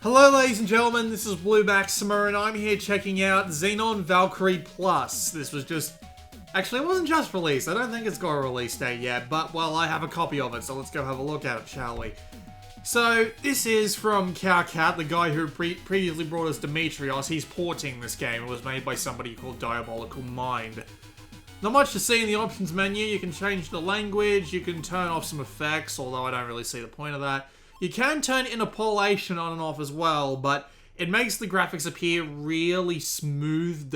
Hello ladies and gentlemen, this is Blue Maximer and I'm here checking out Xenon Valkyrie Plus. This was just... Actually, it wasn't just released. I don't think it's got a release date yet, but, well, I have a copy of it, so let's go have a look at it, shall we? So, this is from Cowcat, the guy who previously brought us Demetrios. He's porting this game. It was made by somebody called Diabolical Mind. Not much to see in the options menu. You can change the language, you can turn off some effects, although I don't really see the point of that. You can turn interpolation on and off as well, but it makes the graphics appear really smooth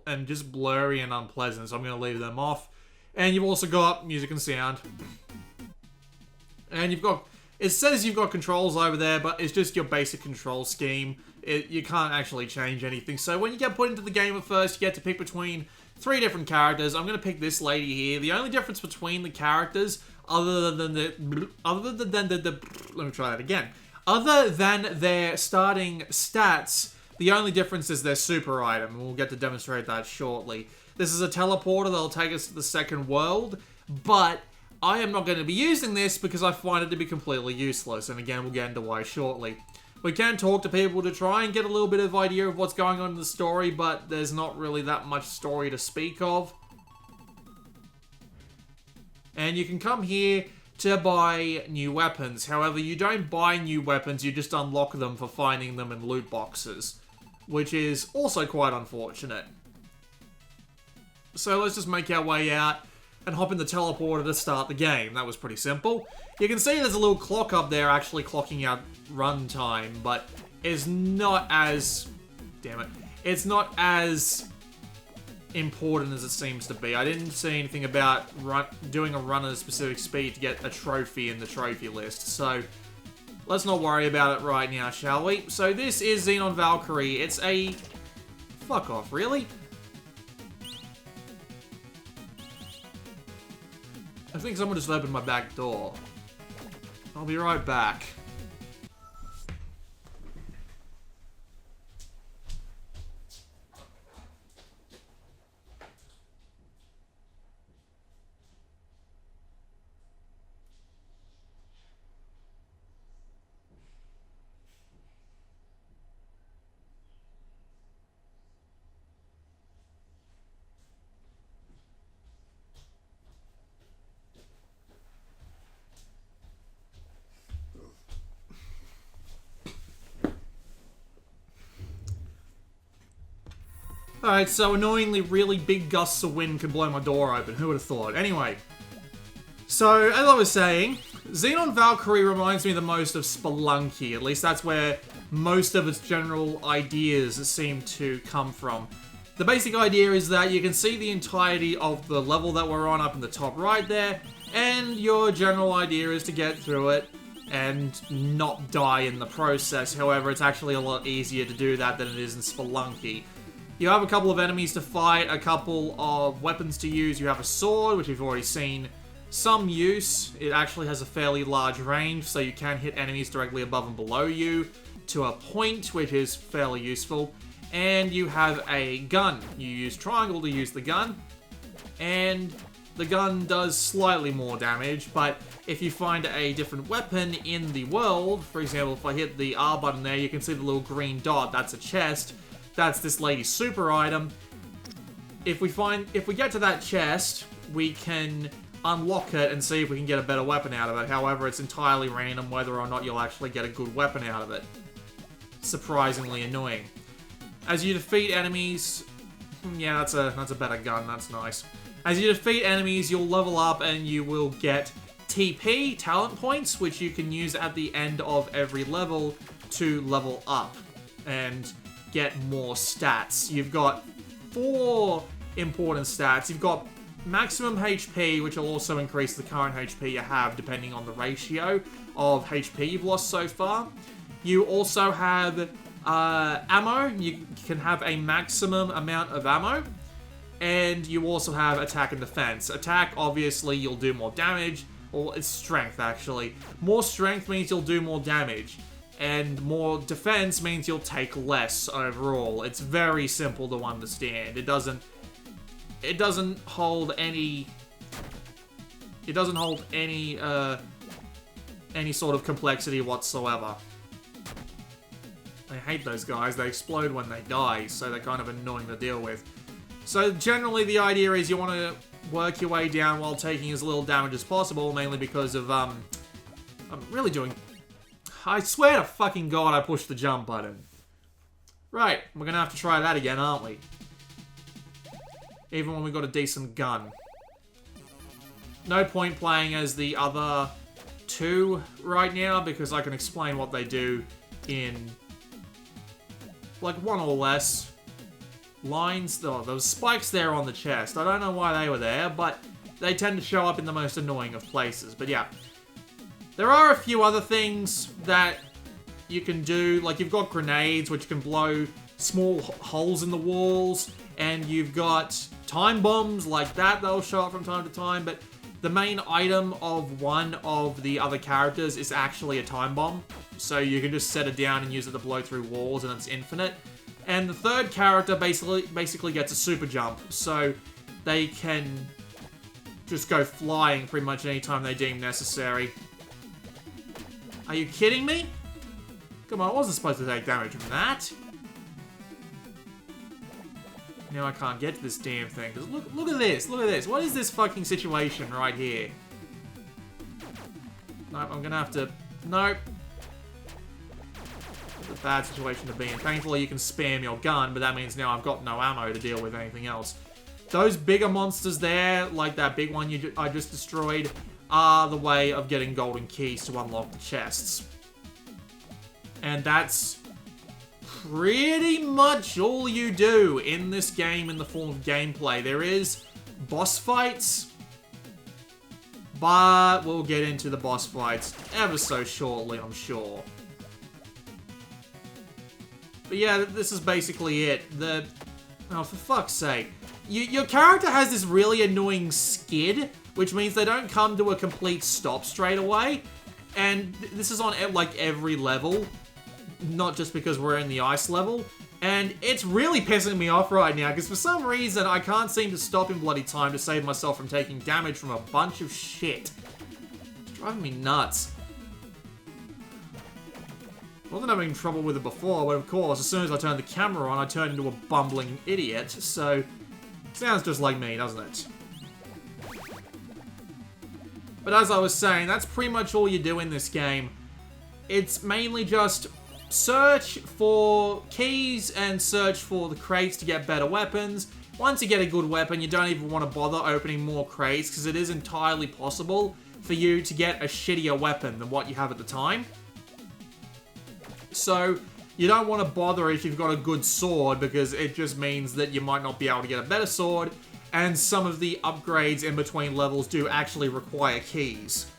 and just blurry and unpleasant, so I'm going to leave them off. And you've also got music and sound. And you've got... It says you've got controls over there, but it's just your basic control scheme. You can't actually change anything. So when you get put into the game at first, you get to pick between 3 different characters. I'm going to pick this lady here. The only difference between the characters, other than their starting stats, the only difference is their super item, and we'll get to demonstrate that shortly. This is a teleporter that'll take us to the second world, but I am not going to be using this because I find it to be completely useless, and again, we'll get into why shortly. We can talk to people to try and get a little bit of idea of what's going on in the story, but there's not really that much story to speak of. And you can come here to buy new weapons. However, you don't buy new weapons, you just unlock them for finding them in loot boxes, which is also quite unfortunate. So let's just make our way out and hop in the teleporter to start the game. That was pretty simple. You can see there's a little clock up there actually clocking out runtime, but it's not as... Damn it. It's not as important as it seems to be. I didn't see anything about doing a run at a specific speed to get a trophy in the trophy list, so let's not worry about it right now, shall we? So this is Xenon Valkyrie. It's a... Fuck off, really? I think someone just opened my back door. I'll be right back. Alright, so annoyingly really big gusts of wind could blow my door open. Who would have thought? Anyway. So, as I was saying, Xenon Valkyrie reminds me the most of Spelunky. At least that's where most of its general ideas seem to come from. The basic idea is that you can see the entirety of the level that we're on up in the top right there, and your general idea is to get through it and not die in the process. However, it's actually a lot easier to do that than it is in Spelunky. You have a couple of enemies to fight, a couple of weapons to use. You have a sword, which we've already seen some use. It actually has a fairly large range, so you can hit enemies directly above and below you to a point, which is fairly useful. And you have a gun. You use triangle to use the gun, and the gun does slightly more damage, but if you find a different weapon in the world, for example, if I hit the R button there, you can see the little green dot. That's a chest. That's this lady's super item. If we get to that chest, we can unlock it and see if we can get a better weapon out of it. However, it's entirely random whether or not you'll actually get a good weapon out of it. Surprisingly annoying. As you defeat enemies... Yeah, that's a better gun. That's nice. As you defeat enemies, you'll level up and you will get TP, talent points, which you can use at the end of every level to level up and get more stats. You've got 4 important stats. You've got maximum HP, which will also increase the current HP you have depending on the ratio of HP you've lost so far. You also have ammo. You can have a maximum amount of ammo. And you also have attack and defense. Attack, obviously, you'll do more damage. Or it's strength, actually. More strength means you'll do more damage. And more defense means you'll take less overall. It's very simple to understand. It doesn't hold any any sort of complexity whatsoever. I hate those guys. They explode when they die, so they're kind of annoying to deal with. So generally the idea is you want to work your way down while taking as little damage as possible, mainly because of, I'm really doing... I swear to fucking God I pushed the jump button. Right, we're gonna have to try that again, aren't we? Even when we got a decent gun. No point playing as the other two right now, because I can explain what they do in, like, one or less lines. Oh, those spikes there on the chest. I don't know why they were there, but they tend to show up in the most annoying of places. But yeah. There are a few other things that you can do. Like, you've got grenades, which can blow small holes in the walls. And you've got time bombs like that that'll show up from time to time. But the main item of one of the other characters is actually a time bomb. So you can just set it down and use it to blow through walls, and it's infinite. And the third character basically gets a super jump. So they can just go flying pretty much anytime they deem necessary. Are you kidding me? Come on, I wasn't supposed to take damage from that. Now I can't get to this damn thing. Cause look at this, look at this. What is this fucking situation right here? Nope, I'm gonna have to... Nope. It's a bad situation to be in. Thankfully you can spam your gun, but that means now I've got no ammo to deal with anything else. Those bigger monsters there, like that big one I just destroyed, are the way of getting golden keys to unlock the chests. And that's pretty much all you do in this game in the form of gameplay. There is boss fights, but we'll get into the boss fights ever so shortly, I'm sure. But yeah, this is basically it. Oh, for fuck's sake. Your character has this really annoying skid, which means they don't come to a complete stop straight away. And this is on, like, every level. Not just because we're in the ice level. And it's really pissing me off right now, because for some reason I can't seem to stop in bloody time to save myself from taking damage from a bunch of shit. It's driving me nuts. I wasn't having trouble with it before, but of course, as soon as I turned the camera on, I turned into a bumbling idiot. So, sounds just like me, doesn't it? But as I was saying, that's pretty much all you do in this game. It's mainly just search for keys and search for the crates to get better weapons. Once you get a good weapon, you don't even want to bother opening more crates, because it is entirely possible for you to get a shittier weapon than what you have at the time. So, you don't want to bother if you've got a good sword, because it just means that you might not be able to get a better sword, and some of the upgrades in between levels do actually require keys.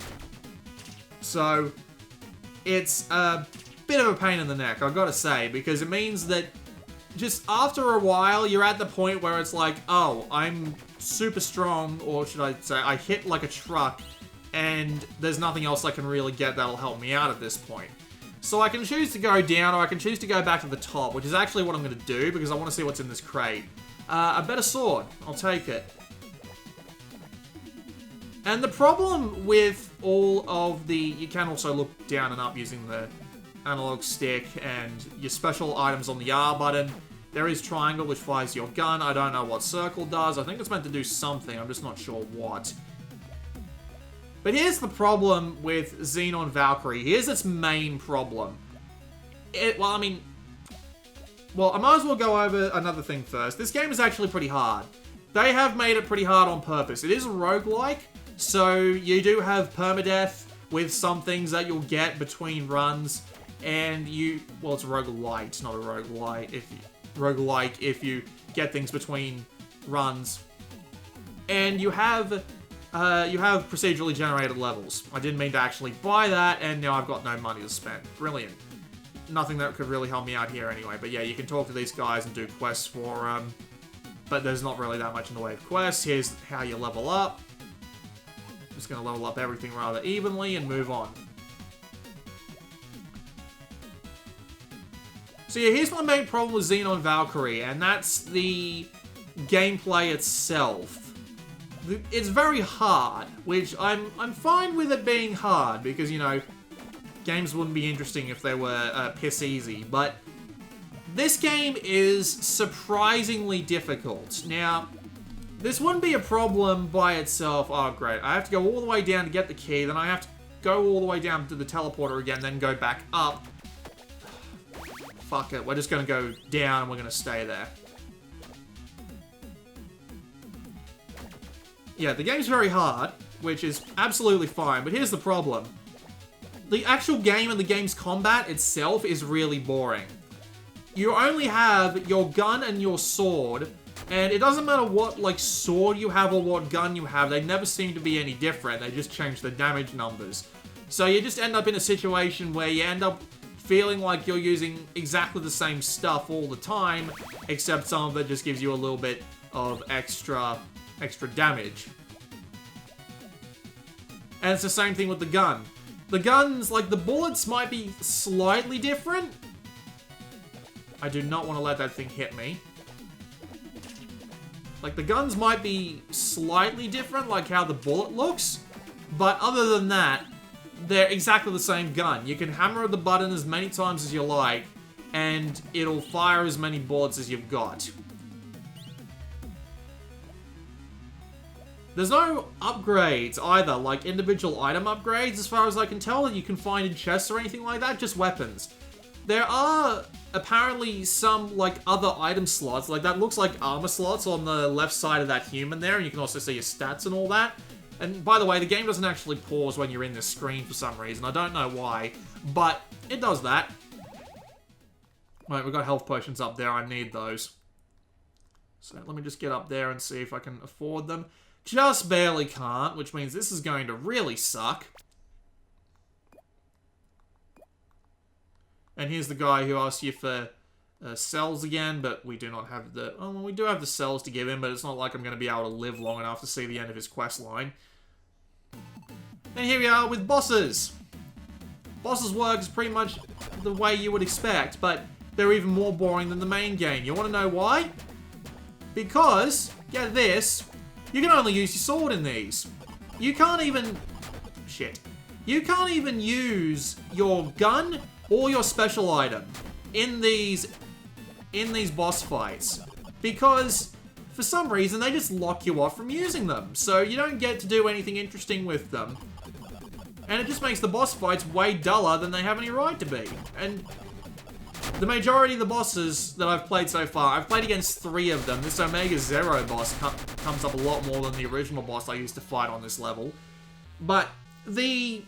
So, it's a bit of a pain in the neck, I've got to say, because it means that just after a while, you're at the point where it's like, oh, I'm super strong, or should I say, I hit like a truck, and there's nothing else I can really get that'll help me out at this point. So I can choose to go down, or I can choose to go back to the top, which is actually what I'm going to do, because I want to see what's in this crate. A better sword. I'll take it. And the problem with all of the... You can also look down and up using the analog stick, and your special items on the R button. There is triangle, which fires your gun. I don't know what circle does. I think it's meant to do something. I'm just not sure what. But here's the problem with Xenon Valkyrie. Here's its main problem. Well, I might as well go over another thing first. This game is actually pretty hard. They have made it pretty hard on purpose. It is a roguelike, so you do have permadeath with some things that you'll get between runs, and well, it's a roguelite, it's not a roguelite. Roguelike if you get things between runs. And you have procedurally generated levels. I didn't mean to actually buy that, and now I've got no money to spend. Brilliant. Nothing that could really help me out here anyway. But yeah, you can talk to these guys and do quests for them. But there's not really that much in the way of quests. Here's how you level up. Just going to level up everything rather evenly and move on. So yeah, here's my main problem with Xenon Valkyrie, and that's the gameplay itself. It's very hard, which I'm fine with it being hard, because, you know, games wouldn't be interesting if they were piss easy, but This game is surprisingly difficult. Now, this wouldn't be a problem by itself. Oh, great. I have to go all the way down to get the key, then I have to go all the way down to the teleporter again, then go back up. Fuck it, we're just gonna go down and we're gonna stay there. Yeah, the game's very hard, which is absolutely fine, but here's the problem. The actual game and the game's combat itself is really boring. You only have your gun and your sword, and it doesn't matter what, like, sword you have or what gun you have, they never seem to be any different, they just change the damage numbers. So you just end up in a situation where you end up feeling like you're using exactly the same stuff all the time, except some of it just gives you a little bit of extra damage. And it's the same thing with the gun. The guns, like, the bullets might be slightly different. I do not want to let that thing hit me. Like, the guns might be slightly different, like how the bullet looks, but other than that, they're exactly the same gun. You can hammer the button as many times as you like, and it'll fire as many bullets as you've got. There's no upgrades either, like individual item upgrades, as far as I can tell, that you can find in chests or anything like that, just weapons. There are apparently some, like, other item slots, like that looks like armor slots on the left side of that human there, and you can also see your stats and all that. And by the way, the game doesn't actually pause when you're in this screen for some reason, I don't know why, but it does that. Right, we've got health potions up there, I need those. So let me just get up there and see if I can afford them. Just barely can't, which means this is going to really suck. And here's the guy who asked you for cells again, but we do not have the... Oh, well, we do have the cells to give him, but it's not like I'm going to be able to live long enough to see the end of his quest line. And here we are with bosses. Bosses work is pretty much the way you would expect, but they're even more boring than the main game. You want to know why? Because, get this, you can only use your sword in these. You can't even... Shit. You can't even use your gun or your special item in these boss fights. Because, for some reason, they just lock you off from using them. So you don't get to do anything interesting with them. And it just makes the boss fights way duller than they have any right to be. And the majority of the bosses that I've played so far, I've played against 3 of them. This Omega Zero boss comes up a lot more than the original boss I used to fight on this level. But the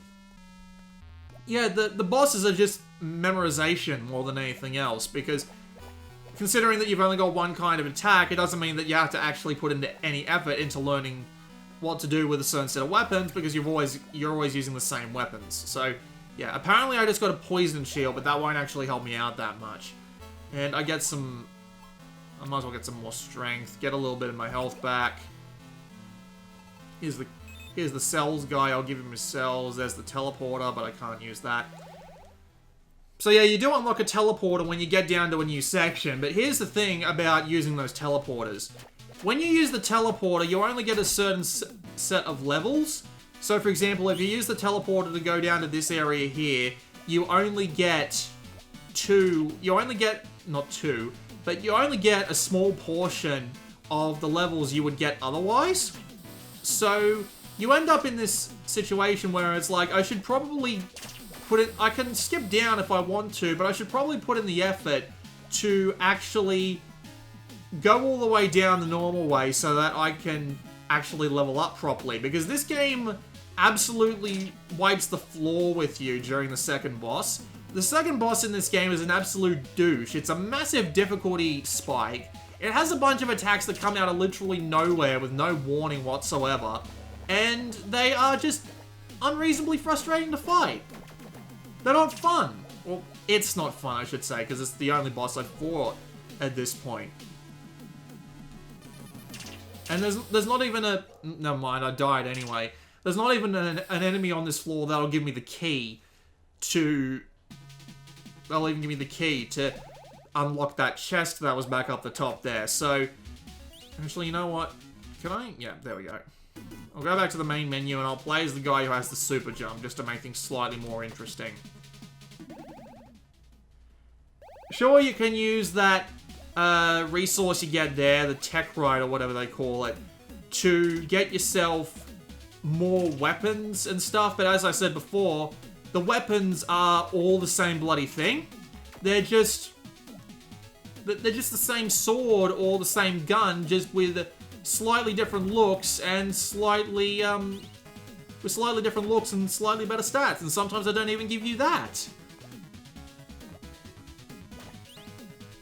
bosses are just memorization more than anything else, because considering that you've only got one kind of attack, it doesn't mean that you have to actually put into any effort into learning what to do with a certain set of weapons, because you're always using the same weapons. So yeah, apparently I just got a poison shield, but that won't actually help me out that much. And I might as well get some more strength, get a little bit of my health back. Here's the cells guy, I'll give him his cells. There's the teleporter, but I can't use that. So yeah, you do unlock a teleporter when you get down to a new section, but here's the thing about using those teleporters. When you use the teleporter, you only get a certain set of levels. So for example, if you use the teleporter to go down to this area here, you only get not two, but you only get a small portion of the levels you would get otherwise. So you end up in this situation where it's like, I should probably I can skip down if I want to, but I should probably put in the effort to actually go all the way down the normal way so that I can actually level up properly. Because this game absolutely wipes the floor with you during the second boss. The second boss in this game is an absolute douche. It's a massive difficulty spike. It has a bunch of attacks that come out of literally nowhere with no warning whatsoever. And they are just unreasonably frustrating to fight. They're not fun. Well, it's not fun, I should say, because it's the only boss I've fought at this point. And there's not even a... Never mind, I died anyway. There's not even an enemy on this floor that'll give me the key to... They'll even give me the key to unlock that chest that was back up the top there. So, actually, you know what? Can I? Yeah, there we go. I'll go back to the main menu and I'll play as the guy who has the super jump, just to make things slightly more interesting. Sure, you can use that resource you get there, the tech ride or whatever they call it, to get yourself more weapons and stuff, but as I said before, the weapons are all the same bloody thing. They're just the same sword or the same gun, just with slightly different looks and slightly different looks and slightly better stats, and sometimes I don't even give you that.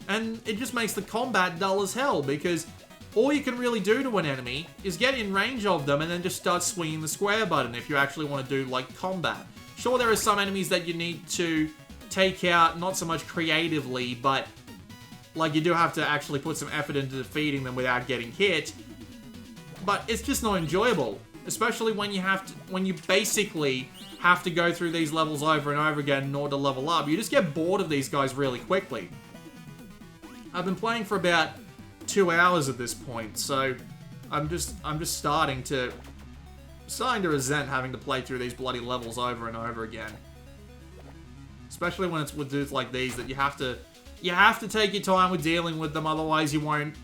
And it just makes the combat dull as hell, because all you can really do to an enemy is get in range of them and then just start swinging the square button if you actually want to do, like, combat. Sure, there are some enemies that you need to take out, not so much creatively, but, like, you do have to actually put some effort into defeating them without getting hit. But it's just not enjoyable, especially when you basically have to go through these levels over and over again in order to level up. You just get bored of these guys really quickly. I've been playing for about 2 hours at this point, so I'm just starting to resent having to play through these bloody levels over and over again. Especially when it's with dudes like these that you have to take your time with dealing with them, otherwise you won't.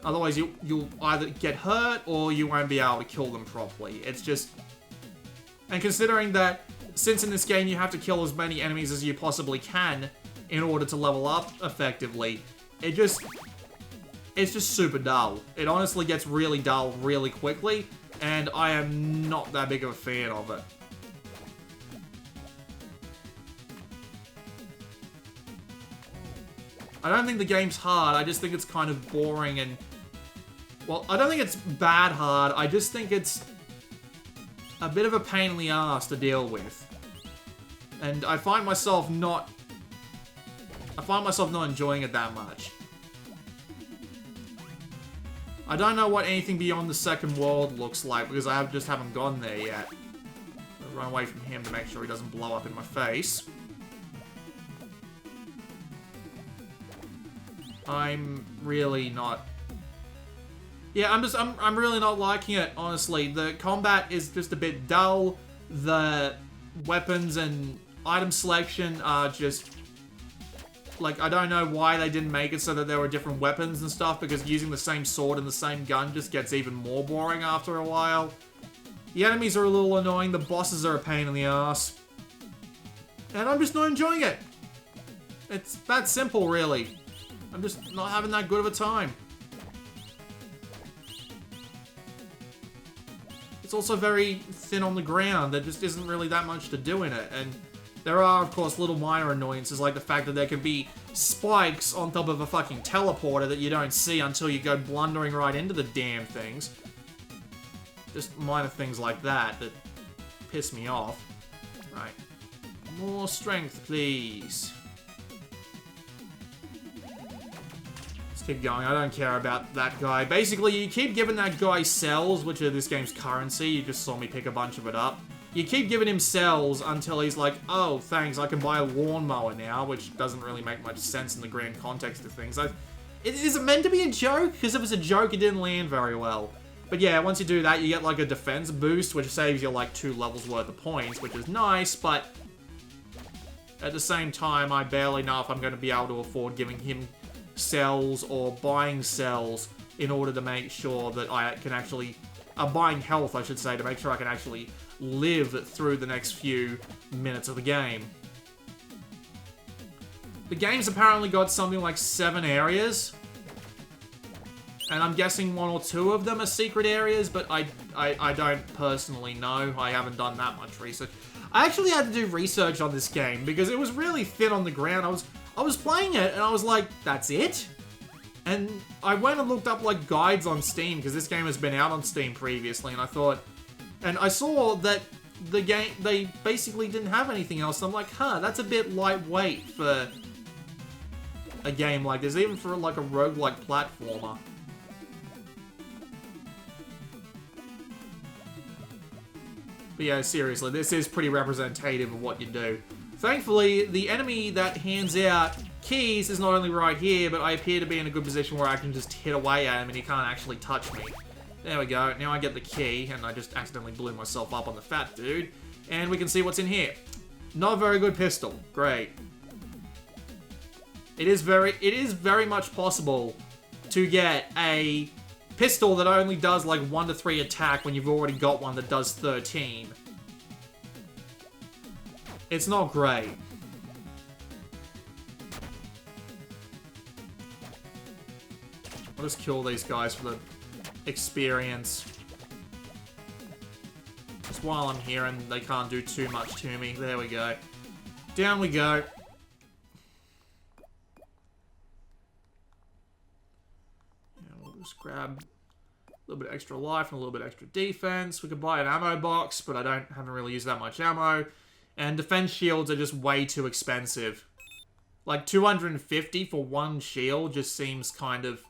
Otherwise you'll either get hurt or you won't be able to kill them properly. It's just, and considering that since in this game you have to kill as many enemies as you possibly can in order to level up effectively, it's just super dull. It honestly gets really dull really quickly, and I am not that big of a fan of it. I don't think the game's hard, I just think it's kind of boring and... Well, I don't think it's bad hard, I just think it's a bit of a pain in the ass to deal with. And I find myself not enjoying it that much. I don't know what anything beyond the second world looks like, because I just haven't gone there yet. I'll run away from him to make sure he doesn't blow up in my face. I'm really not... Yeah, I'm really not liking it, honestly. The combat is just a bit dull. The weapons and item selection are just... Like, I don't know why they didn't make it so that there were different weapons and stuff, because using the same sword and the same gun just gets even more boring after a while. The enemies are a little annoying, the bosses are a pain in the ass. And I'm just not enjoying it. It's that simple, really. I'm just not having that good of a time. It's also very thin on the ground, there just isn't really that much to do in it, and there are, of course, little minor annoyances, like the fact that there can be spikes on top of a fucking teleporter that you don't see until you go blundering right into the damn things. Just minor things like that that piss me off. Right. More strength, please. Let's keep going. I don't care about that guy. Basically, you keep giving that guy cells, which are this game's currency. You just saw me pick a bunch of it up. You keep giving him cells until he's like, oh, thanks, I can buy a lawnmower now, which doesn't really make much sense in the grand context of things. Is it meant to be a joke? Because if it was a joke, it didn't land very well. But yeah, once you do that, you get like a defense boost, which saves you like 2 levels worth of points, which is nice, but at the same time, I barely know if I'm going to be able to afford giving him cells or buying cells in order to make sure that I can actually... buying health, I should say, to make sure I can actually live through the next few minutes of the game. The game's apparently got something like 7 areas. And I'm guessing 1 or 2 of them are secret areas, but I don't personally know. I haven't done that much research. I actually had to do research on this game because it was really thin on the ground. I was playing it and I was like, that's it? And I went and looked up like guides on Steam because this game has been out on Steam previously, and I thought, and I saw that the game, they basically didn't have anything else. I'm like, huh, that's a bit lightweight for a game like this, even for like a roguelike platformer. But yeah, seriously, this is pretty representative of what you do. Thankfully, the enemy that hands out keys is not only right here, but I appear to be in a good position where I can just hit away at him and he can't actually touch me. There we go. Now I get the key, and I just accidentally blew myself up on the fat dude. And we can see what's in here. Not a very good pistol. Great. It is very much possible to get a pistol that only does like 1 to 3 attack when you've already got one that does 13. It's not great. I'll just kill these guys for the experience. Just while I'm here and they can't do too much to me. There we go. Down we go. Yeah, we'll just grab a little bit extra life and a little bit extra defense. We could buy an ammo box, but I haven't really used that much ammo. And defense shields are just way too expensive. Like 250 for one shield just seems kind of...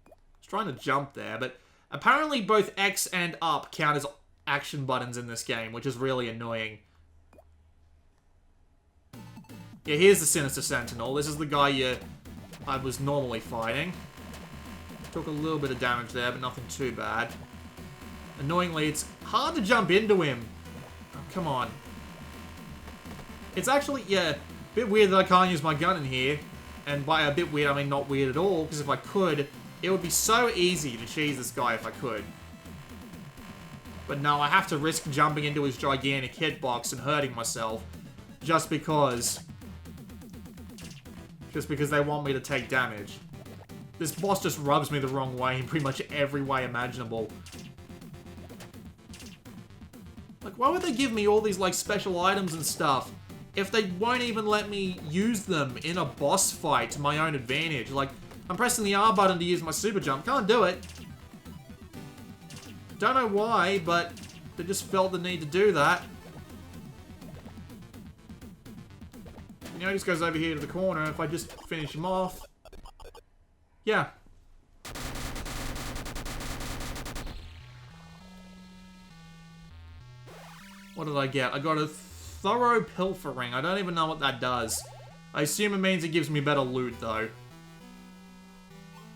I was trying to jump there, but apparently both X and up count as action buttons in this game, which is really annoying. Yeah, here's the Sinister Sentinel. This is the guy I was normally fighting. Took a little bit of damage there, but nothing too bad. Annoyingly, it's hard to jump into him. Oh, come on. It's actually, yeah, a bit weird that I can't use my gun in here. And by a bit weird, I mean not weird at all, because if I could, it would be so easy to cheese this guy if I could. But no, I have to risk jumping into his gigantic hitbox and hurting myself just because they want me to take damage. This boss just rubs me the wrong way in pretty much every way imaginable. Like, why would they give me all these, like, special items and stuff if they won't even let me use them in a boss fight to my own advantage? Like, I'm pressing the R button to use my super jump. Can't do it. Don't know why, but they just felt the need to do that. You know, he just goes over here to the corner. If I just finish him off... Yeah. What did I get? I got a thorough pilfering. I don't even know what that does. I assume it means it gives me better loot, though.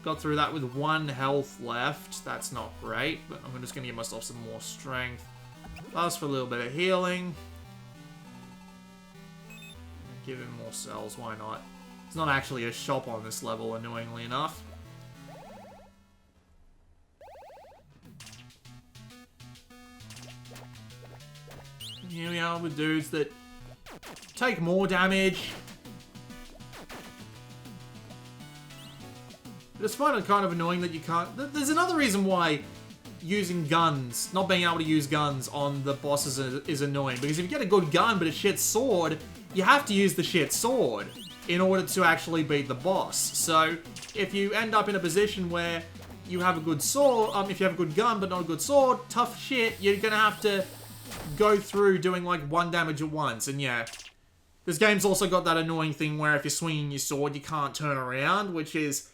Got through that with 1 health left. That's not great, but I'm just going to give myself some more strength. Last for a little bit of healing. Give him more cells, why not? There's not actually a shop on this level, annoyingly enough. Here we are with dudes that take more damage. I just find it kind of annoying that you can't... There's another reason why using guns, not being able to use guns on the bosses is annoying. Because if you get a good gun but a shit sword, you have to use the shit sword in order to actually beat the boss. So, if you end up in a position where you have a good sword, if you have a good gun but not a good sword, tough shit, you're gonna have to go through doing like 1 damage at once. And yeah, this game's also got that annoying thing where if you're swinging your sword, you can't turn around, which is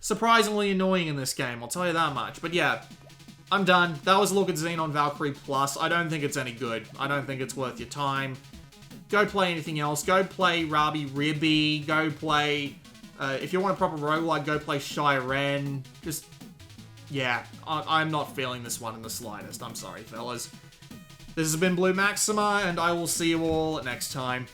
surprisingly annoying in this game, I'll tell you that much. But yeah, I'm done. That was a look at Xenon Valkyrie Plus. I don't think it's any good. I don't think it's worth your time. Go play anything else. Go play Rabi Ribby. Go play... if you want a proper roguelike, go play Shiren. Just... Yeah, I'm not feeling this one in the slightest. I'm sorry, fellas. This has been Blue Maxima, and I will see you all next time.